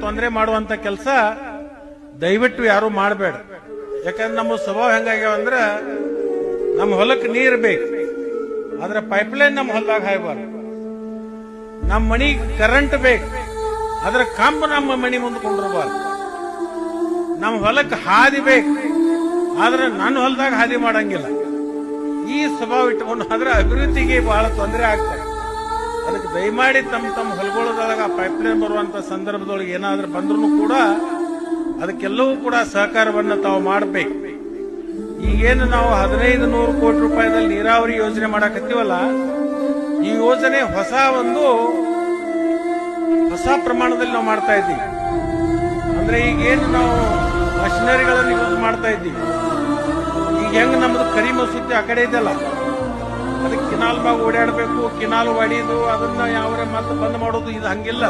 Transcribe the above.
ತೊಂದರೆ ಮಾಡುವಂತ ಕೆಲಸ ದಯವಿಟ್ಟು ಯಾರು ಮಾಡಬೇಡ. ಯಾಕಂದ್ರೆ ನಮ್ಮ ಸ್ವಭಾವ ಹೆಂಗಾಗ್ಯಾವ ಅಂದ್ರೆ ನಮ್ಮ ಹೊಲಕ್ಕೆ ನೀರು ಬೇಕು, ಆದ್ರೆ ಪೈಪ್ಲೈನ್ ನಮ್ಮ ಹೊಲದಾಗ ಹಾಯ್ಬಾರ್ದು. ನಮ್ಮ ಮನಿಗೆ ಕರೆಂಟ್ ಬೇಕು, ಆದ್ರೆ ಕಂಬ ನಮ್ಮ ಮನಿ ಮುಂದೆ ಕೊಂಡಿರಬಾರ್ದು. ನಮ್ಮ ಹೊಲಕ್ಕೆ ಹಾದಿ ಬೇಕು, ಆದ್ರೆ ನನ್ನ ಹೊಲದಾಗ ಹಾದಿ ಮಾಡಂಗಿಲ್ಲ. ಈ ಸ್ವಭಾವ ಇಟ್ಕೊಂಡು ಆದ್ರೆ ಅಭಿವೃದ್ಧಿಗೆ ಬಹಳ ತೊಂದರೆ ಆಗ್ತದೆ. ಅದಕ್ಕೆ ದಯಮಾಡಿ ತಮ್ಮ ಹೊಲಗೊಳದಾಗ ಪೈಪ್ಲೈನ್ ಬರುವಂತ ಸಂದರ್ಭದೊಳಗೆ ಏನಾದ್ರೂ ಬಂದ್ರೂ ಕೂಡ ಅದಕ್ಕೆಲ್ಲವೂ ಕೂಡ ಸಹಕಾರವನ್ನು ತಾವು ಮಾಡಬೇಕು. ಈಗೇನು ನಾವು 1500 ಕೋಟಿ ರೂಪಾಯಿದಲ್ಲಿ ನೀರಾವರಿ ಯೋಜನೆ ಮಾಡಕತ್ತೀವಲ್ಲ, ಈ ಯೋಜನೆ ಹೊಸ ಪ್ರಮಾಣದಲ್ಲಿ ನಾವು ಮಾಡ್ತಾ ಇದ್ದೀವಿ. ಅಂದ್ರೆ ಈಗೇನು ನಾವು ಮಷಿನರಿಗಳನ್ನು ಯೂಸ್ ಮಾಡ್ತಾ ಇದ್ದೀವಿ. ಈಗ ಹೆಂಗ್ ನಮ್ದು ಕರಿ ಮಸೂತಿ ಆ ಕಡೆ ಇದೆಲ್ಲ, ಅದಕ್ಕೆ ಕಿನಾಲ್ ಬಾಗ ಓಡಾಡಬೇಕು, ಕಿನಾಲ್ ಹೊಡಿಯೋದು, ಅದನ್ನ ಯಾವ್ರೆ ಮತ್ತೆ ಬಂದ್ ಮಾಡೋದು, ಇದು ಹಂಗಿಲ್ಲ.